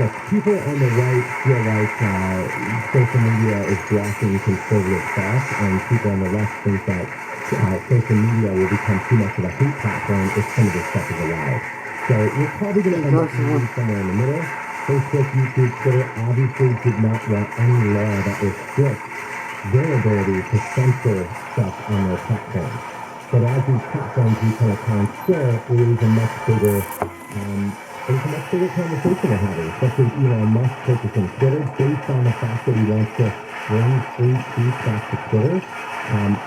look, people on the right feel like social media is blocking conservative thought, and people on the left think that social media will become too much of a hate platform if some of this stuff is allowed. So we're probably going to end up moving somewhere in the middle. Facebook, YouTube, Twitter obviously did not want any law that restricts their ability to censor stuff on their platforms. But as these platforms become a town square, it is a much bigger conversation we're having, especially Elon Musk purchasing Twitter based on the fact that he wants to bring free speech back to Twitter.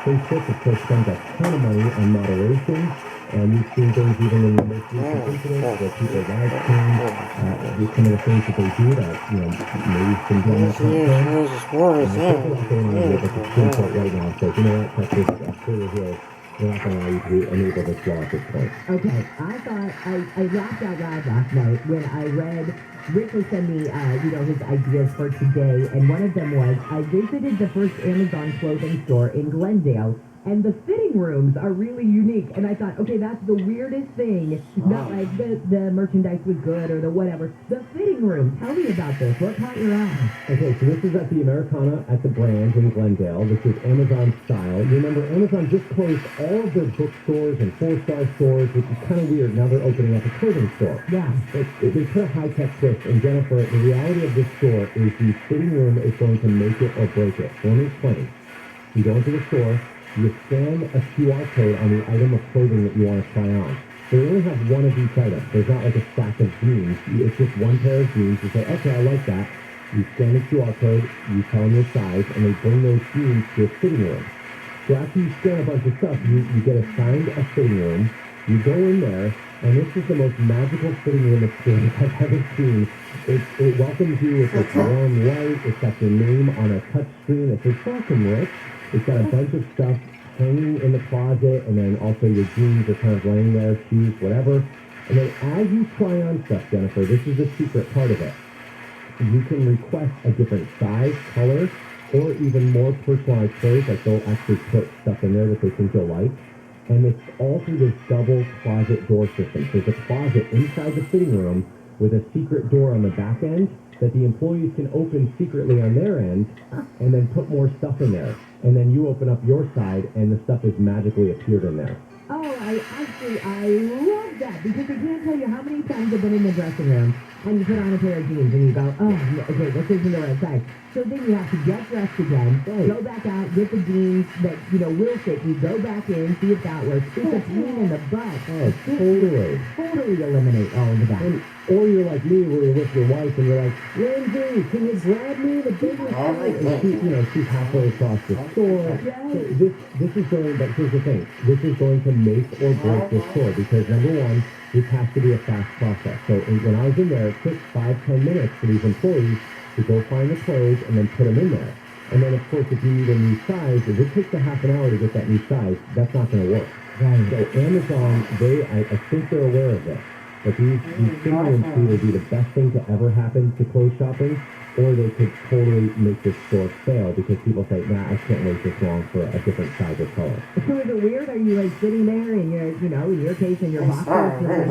Facebook, of course, spends a ton of money on moderation, and we've seen things even in the most recent incidents where people live stream some of the things that they do that, maybe some doing that platform. People out there in the Supreme Court right now says, you know what, Texas, Twitter here, we're not going to allow you to enable this law at this point. Okay, I thought, I laughed out loud last night when I read, Rick was sending me, his ideas for today, and one of them was, I visited the first Amazon clothing store in Glendale, and the fitting rooms are really unique. And I thought, okay, that's the weirdest thing. Not like the merchandise was good or the whatever. The fitting room. Tell me about this. What caught your eye? Okay, so this is at the Americana at the Brand in Glendale. This is Amazon style. You remember, Amazon just closed all of their bookstores and four-star stores, which is kind of weird. Now they're opening up a clothing store. Yeah. They put a high-tech twist. And Jennifer, the reality of this store is the fitting room is going to make it or break it. So let me explain. You go into the store. You scan a QR code on the item of clothing that you want to try on. So they only have one of each item. There's not like a stack of jeans. It's just one pair of jeans. You say, okay, I like that. You scan the QR code, you tell them your size, and they bring those jeans to a fitting room. So after you scan a bunch of stuff, you get assigned a fitting room. You go in there, and this is the most magical fitting room experience I've ever seen. It welcomes you with this warm light. It's got your name on a touch screen. It says, welcome, Rick. It's got a bunch of stuff hanging in the closet, and then also your jeans are kind of laying there, shoes, whatever. And then as you try on stuff, Jennifer, this is the secret part of it. You can request a different size, color, or even more personalized clothes. Like they'll actually put stuff in there that they think you'll like. And it's all through this double closet door system. So there's a closet inside the fitting room with a secret door on the back end that the employees can open secretly on their end and then put more stuff in there. And then you open up your side and the stuff has magically appeared in there. Oh, I love that, because I can't tell you how many times I've been in the dressing room and you put on a pair of jeans and you go, oh, okay, this isn't the right size. So then you have to get dressed again, go back out, get the jeans that, will fit you, go back in, see if that works. It's a pain in the butt. Oh, totally. Totally eliminate all of that. Or you're like me, where you're with your wife and you're like, Lindsay, can you grab me the bigger size? And she's halfway across the store. Yes. So this is going, but here's the thing. This is going to make or break this store, because number one, this has to be a fast process. So when I was in there, it took 5-10 minutes for these employees to go find the clothes and then put them in there. And then, of course, if you need a new size, if it takes a half an hour to get that new size, that's not going to work. Right. So Amazon, I think they're aware of this. But these fitting rooms could either be the best thing to ever happen to clothes shopping, or they could totally make this store fail because people say, nah, I can't wait this long for a different size or color. So is it weird? Are you like sitting there in your, in your case, in your boxers,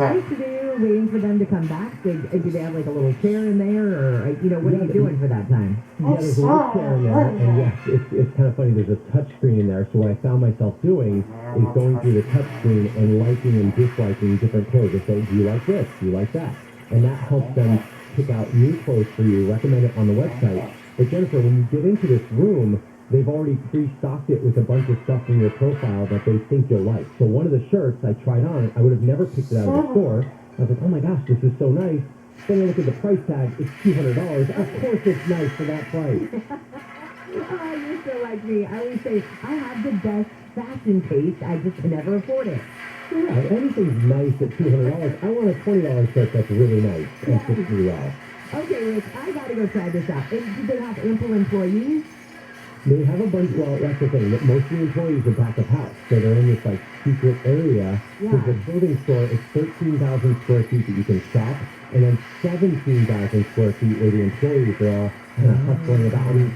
waiting for them to come back? Do they have like a little chair in there, or what are you doing for that time? Yeah, there's a little chair in there, and yes, it's kind of funny. There's a touch screen in there, so what I found myself doing is going through the touch screen and liking and disliking different clothes. They say, do you like this? Do you like that? And that helps them pick out new clothes for you, recommend it on the website. But Jennifer, when you get into this room, they've already pre-stocked it with a bunch of stuff in your profile that they think you'll like. So one of the shirts I tried on, I would have never picked it out of the store. I was like, oh my gosh, this is so nice. Then I look at the price tag, it's $200. Of course it's nice for that price. Oh, you're so like me. I always say, I have the best fashion taste, I just can never afford it. Yeah, anything's nice at $200. I want a $20 shirt that's really nice and fits me well. Okay, Rick, I gotta go try this out. Do they have ample employees? They have a bunch, well, that's the thing. Most of the employees are back of house, so they're in this, secret area. Yeah. There's a building store, it's 13,000 square feet that you can shop, and then 17,000 square feet where the employees are all kind of hustling about. I mean,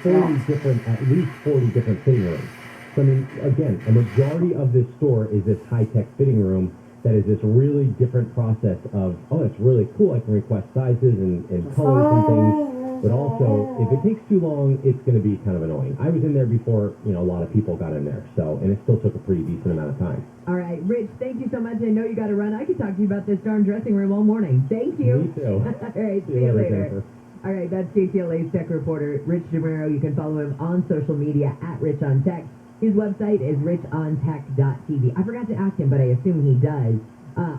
there's at least 40 different fitting rooms. So, I mean, again, a majority of this store is this high-tech fitting room, that is this really different process of, oh, it's really cool. I can request sizes and colors and things. But also, if it takes too long, it's going to be kind of annoying. I was in there before, a lot of people got in there. So, and it still took a pretty decent amount of time. All right, Rich, thank you so much. I know you got to run. I could talk to you about this darn dressing room all morning. Thank you. Me too. All right, see you later. All right, that's KCLA's tech reporter, Rich DeMuro. You can follow him on social media at Rich on Tech. His website is richontech.tv. I forgot to ask him, but I assume he does.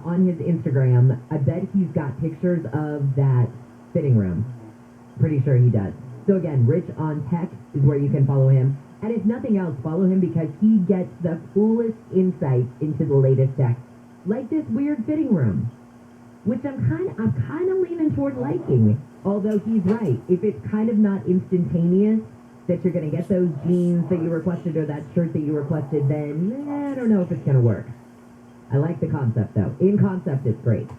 On his Instagram, I bet he's got pictures of that fitting room. Pretty sure he does. So again, Rich on Tech is where you can follow him. And if nothing else, follow him because he gets the coolest insights into the latest tech. Like this weird fitting room, which I'm kind of leaning toward liking. Although he's right. If it's kind of not instantaneous, that you're going to get those jeans that you requested or that shirt that you requested, then I don't know if it's going to work. I like the concept, though. In concept, it's great.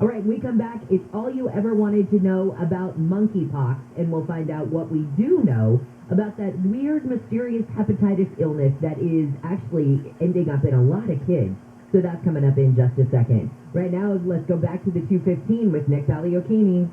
All right, when we come back, it's all you ever wanted to know about monkeypox, and we'll find out what we do know about that weird, mysterious hepatitis illness that is actually ending up in a lot of kids. So that's coming up in just a second. Right now, let's go back to the 215 with Nick Baliocchini.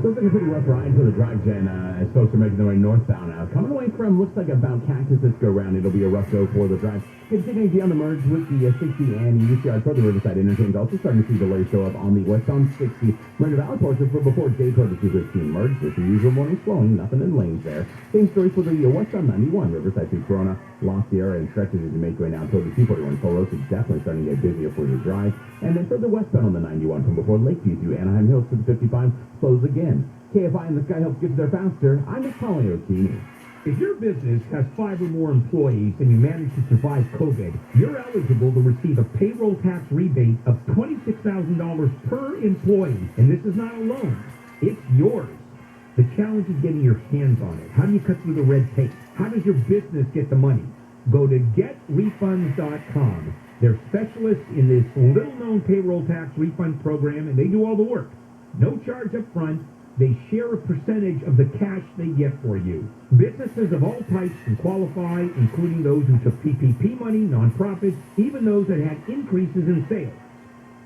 Looks like a pretty rough ride for the drive gen as folks are making their way northbound now. Coming away from looks like about Cactus this go round. It'll be a rough go for the drive. Continuing beyond the merge with the 60 and UCR toward the Riverside Interchange. Also starting to see delays show up on the westbound 60 Marina Valley portion for before day toward the 215 merge with the usual morning slowing. Nothing in lanes there. Same story for the westbound 91 Riverside through Corona, Lost Sierra, and stretches as you make your way now toward the 241 Toll Road. It's definitely starting to get busier for your drive. And then further westbound on the 91 from before Lakeview through Anaheim Hills to the 55 slows again. KFI and the Sky helps get you there faster. I'm Nick Baliocchini. If your business has 5 or more employees and you manage to survive COVID, you're eligible to receive a payroll tax rebate of $26,000 per employee. And this is not a loan. It's yours. The challenge is getting your hands on it. How do you cut through the red tape? How does your business get the money? Go to getrefunds.com. They're specialists in this little-known payroll tax refund program, and they do all the work. No charge up front. They share a percentage of the cash they get for you. Businesses of all types can qualify, including those who took PPP money, nonprofits, even those that had increases in sales.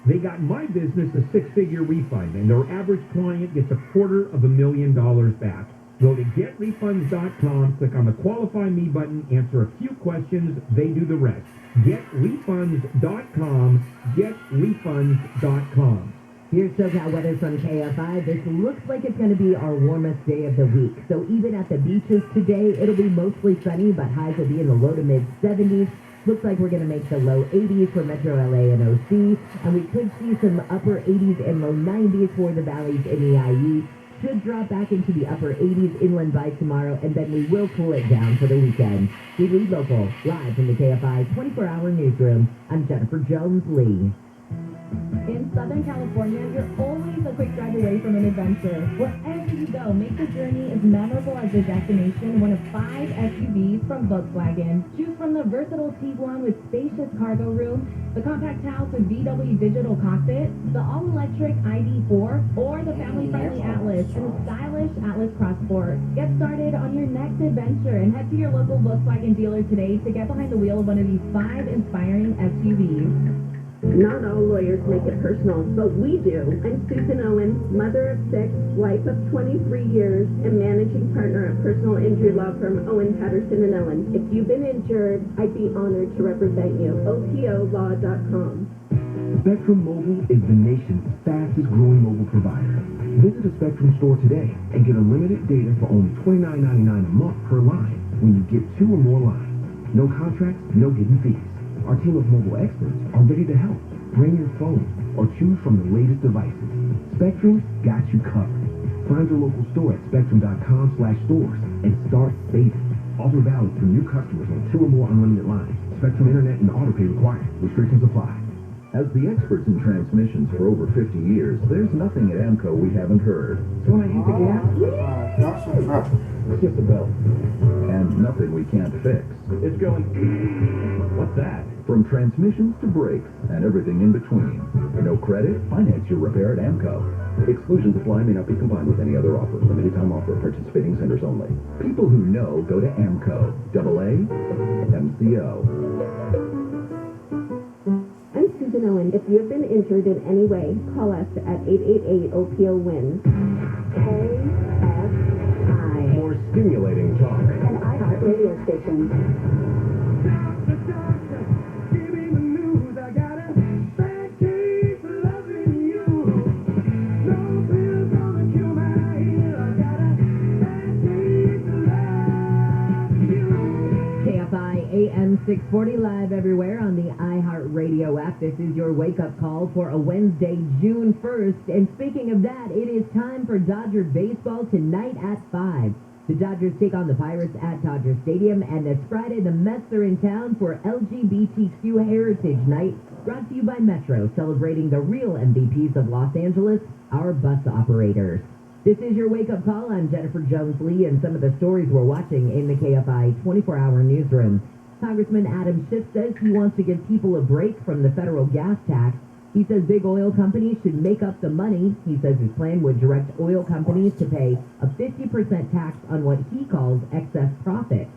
They got my business a 6-figure refund, and their average client gets $250,000 back. Go to getrefunds.com, click on the Qualify Me button, answer a few questions, they do the rest. Getrefunds.com, getrefunds.com. Here's SoCal weather from KFI. This looks like it's going to be our warmest day of the week. So even at the beaches today, it'll be mostly sunny, but highs will be in the low to mid 70s. Looks like we're going to make the low 80s for Metro LA and OC, and we could see some upper 80s and low 90s for the valleys in the IE. Should drop back into the upper 80s inland by tomorrow, and then we will cool it down for the weekend. We lead local, live from the KFI 24-hour newsroom. I'm Jennifer Jones-Lee. In Southern California, you're always a quick drive away from an adventure. Wherever you go, make the journey as memorable as the destination. One of 5 SUVs from Volkswagen. Choose from the versatile Tiguan with spacious cargo room, the compact house with VW digital cockpit, the all-electric ID4, or the family-friendly Atlas and the stylish Atlas Cross Sport. Get started on your next adventure and head to your local Volkswagen dealer today to get behind the wheel of one of these 5 inspiring SUVs. Not all lawyers make it personal, but we do. I'm Susan Owen, mother of 6, wife of 23 years, and managing partner at personal injury law firm Owen, Patterson & Owen. If you've been injured, I'd be honored to represent you. OPOlaw.com. Spectrum Mobile is the nation's fastest growing mobile provider. Visit a Spectrum store today and get unlimited data for only $29.99 a month per line when you get 2 or more lines. No contracts, no hidden fees. Our team of mobile experts are ready to help. Bring your phone or choose from the latest devices. Spectrum got you covered. Find your local store at spectrum.com/stores and start saving. Offer valid for new customers on 2 or more unlimited lines. Spectrum Internet and autopay required. Restrictions apply. As the experts in transmissions for over 50 years, there's nothing at AMCO we haven't heard. So when I hit the gas, It's just a belt. And nothing we can't fix. it's going. What's that? From transmissions to brakes and everything in between. No credit? Finance your repair at AMCO. Exclusions apply, may not be combined with any other offer. Limited time offer, participating centers only. People who know go to AMCO. AA MCO. I'm Susan and Owen. If you have been injured in any way, call us at 888-OPO-WIN. KFI. More stimulating talk. An iHeart radio station. KFI AM 640 live everywhere on the iHeart Radio app. This is your wake-up call for a Wednesday, June 1st. And speaking of that, it is time for Dodger baseball tonight at 5. The Dodgers take on the Pirates at Dodger Stadium, and this Friday the Mets are in town for LGBTQ Heritage Night, brought to you by Metro, celebrating the real MVPs of Los Angeles, our bus operators. This is your wake-up call. I'm Jennifer Jones-Lee, and some of the stories we're watching in the KFI 24-hour newsroom. Congressman Adam Schiff says he wants to give people a break from the federal gas tax. He says big oil companies should make up the money. He says his plan would direct oil companies to pay a 50% tax on what he calls excess profit.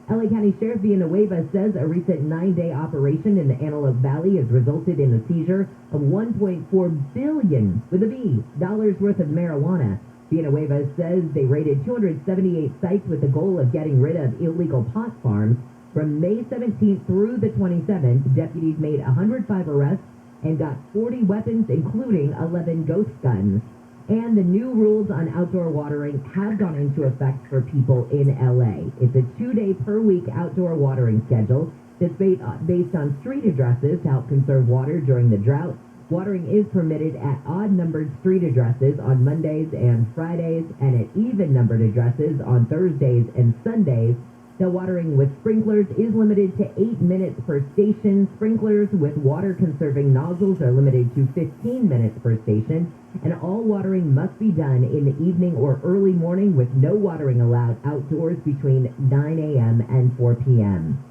LA County Sheriff Villanueva says a recent 9-day operation in the Antelope Valley has resulted in the seizure of $1.4 billion, with a B, dollars worth of marijuana. Villanueva says they raided 278 sites with the goal of getting rid of illegal pot farms. From May 17th through the 27th, deputies made 105 arrests and got 40 weapons, including 11 ghost guns. And the new rules on outdoor watering have gone into effect for people in LA. It's a 2-day per week outdoor watering schedule that's based on street addresses to help conserve water during the drought. Watering is permitted at odd-numbered street addresses on Mondays and Fridays, and at even-numbered addresses on Thursdays and Sundays. The watering with sprinklers is limited to 8 minutes per station. Sprinklers with water-conserving nozzles are limited to 15 minutes per station. And all watering must be done in the evening or early morning, with no watering allowed outdoors between 9 a.m. and 4 p.m.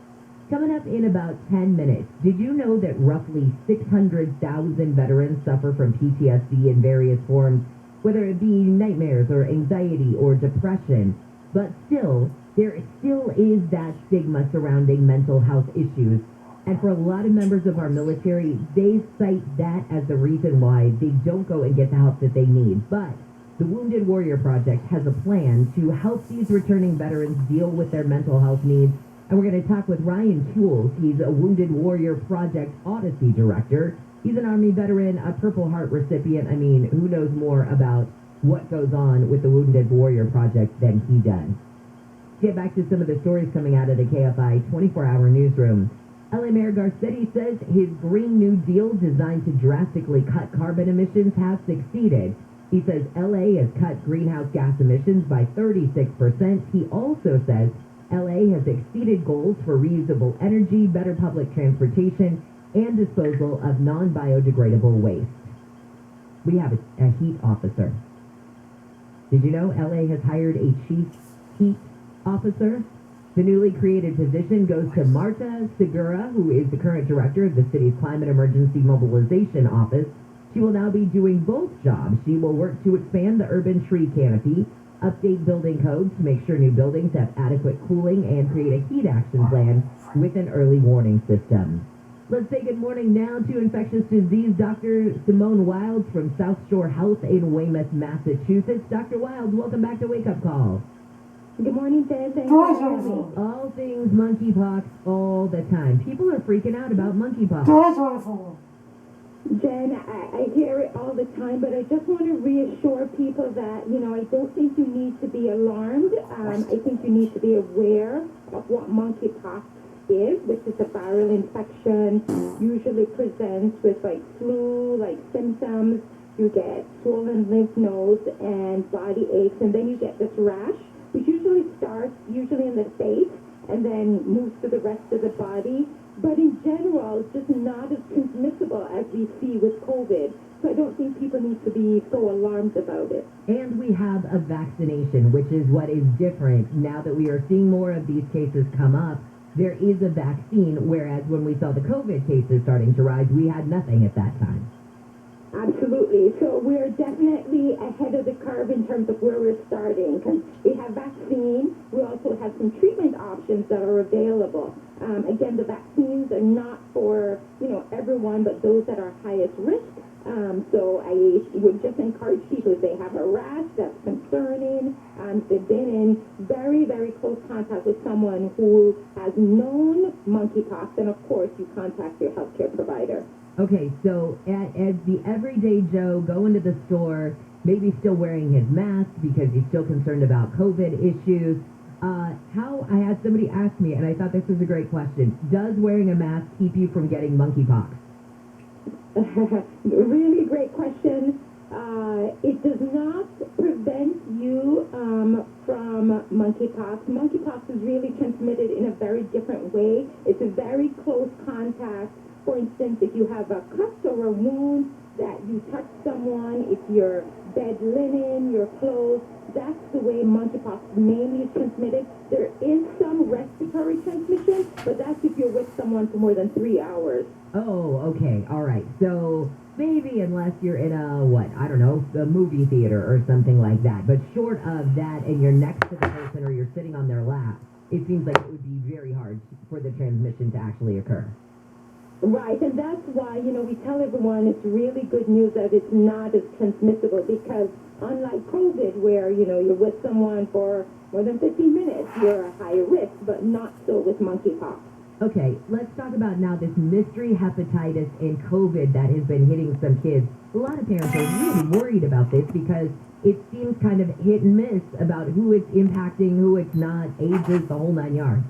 Coming up in about 10 minutes, did you know that roughly 600,000 veterans suffer from PTSD in various forms, whether it be nightmares or anxiety or depression? But still, there still is that stigma surrounding mental health issues. And for a lot of members of our military, they cite that as the reason why they don't go and get the help that they need. But the Wounded Warrior Project has a plan to help these returning veterans deal with their mental health needs. And we're going to talk with Ryan Kuehls. He's a Wounded Warrior Project Odyssey Director. He's an Army veteran, a Purple Heart recipient. I mean, who knows more about what goes on with the Wounded Warrior Project than he does? Get back to some of the stories coming out of the KFI 24-hour newsroom. LA Mayor Garcetti says his Green New Deal designed to drastically cut carbon emissions has succeeded. He says LA has cut greenhouse gas emissions by 36%. He also says LA has exceeded goals for reusable energy, better public transportation, and disposal of non-biodegradable waste. We have a heat officer. Did you know LA has hired a chief heat officer? The newly created position goes to Marta Segura, who is the current director of the city's Climate Emergency Mobilization Office. She will now be doing both jobs. She will work to expand the urban tree canopy, update building codes to make sure new buildings have adequate cooling, and create a heat action plan with an early warning system. Let's say good morning now to infectious disease Dr. Simone Wilds from South Shore Health in Weymouth, Massachusetts. Dr. Wilds, welcome back to Wake Up Call. Good morning, Jen. Thanks for having me. All things monkeypox all the time. People are freaking out about monkeypox. Jen, I hear it all the time, but I just want to reassure people that, I don't think you need to be alarmed. I think you need to be aware of what monkeypox is, which is a viral infection, usually presents with flu-like symptoms. You get swollen lymph nodes and body aches, and then you get this rash, which usually starts in the face and then moves to the rest of the body. But in general, it's just not as transmissible as we see with COVID. So I don't think people need to be so alarmed about it. And we have a vaccination, which is what is different. Now that we are seeing more of these cases come up, there is a vaccine, whereas when we saw the COVID cases starting to rise, we had nothing at that time. Absolutely. So we're definitely ahead of the curve in terms of where we're starting. Because we have vaccine. We also have some treatment options that are available. Again, the vaccines are not for, everyone, but those that are highest risk. So I would just encourage people if they have a rash that's concerning, they've been in very, very close contact with someone who has known monkeypox, then of course you contact your healthcare provider. Okay, so as the everyday Joe going to the store, maybe still wearing his mask because he's still concerned about COVID issues, I had somebody ask me, and I thought this was a great question, does wearing a mask keep you from getting monkeypox? Really great question. It does not prevent you from monkeypox. Monkeypox is really transmitted in a very different way. It's a very close contact. For instance, if you have a cut or a wound that you touch someone, if your bed linen, your clothes, that's the way monkeypox mainly is transmitted. There is some respiratory transmission, but that's if you're with someone for more than 3 hours. Oh, okay, all right. So maybe unless you're in a movie theater or something like that. But short of that and you're next to the person or you're sitting on their lap, it seems like it would be very hard for the transmission to actually occur. Right, and that's why, we tell everyone it's really good news that it's not as transmissible because unlike COVID where, you're with someone for more than 15 minutes, you're a higher risk, but not so with monkeypox. Okay, let's talk about now this mystery hepatitis and COVID that has been hitting some kids. A lot of parents are really worried about this because it seems kind of hit and miss about who it's impacting, who it's not, ages, the whole 9 yards.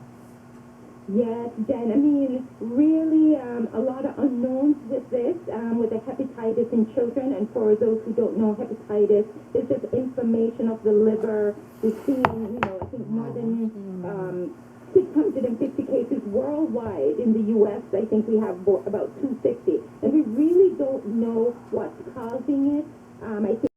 Yes, Jen. I mean, really a lot of unknowns with this, with the hepatitis in children. And for those who don't know, hepatitis is just inflammation of the liver. We've seen, I think more than 650 cases worldwide. In the U.S., I think we have about 250. And we really don't know what's causing it. I think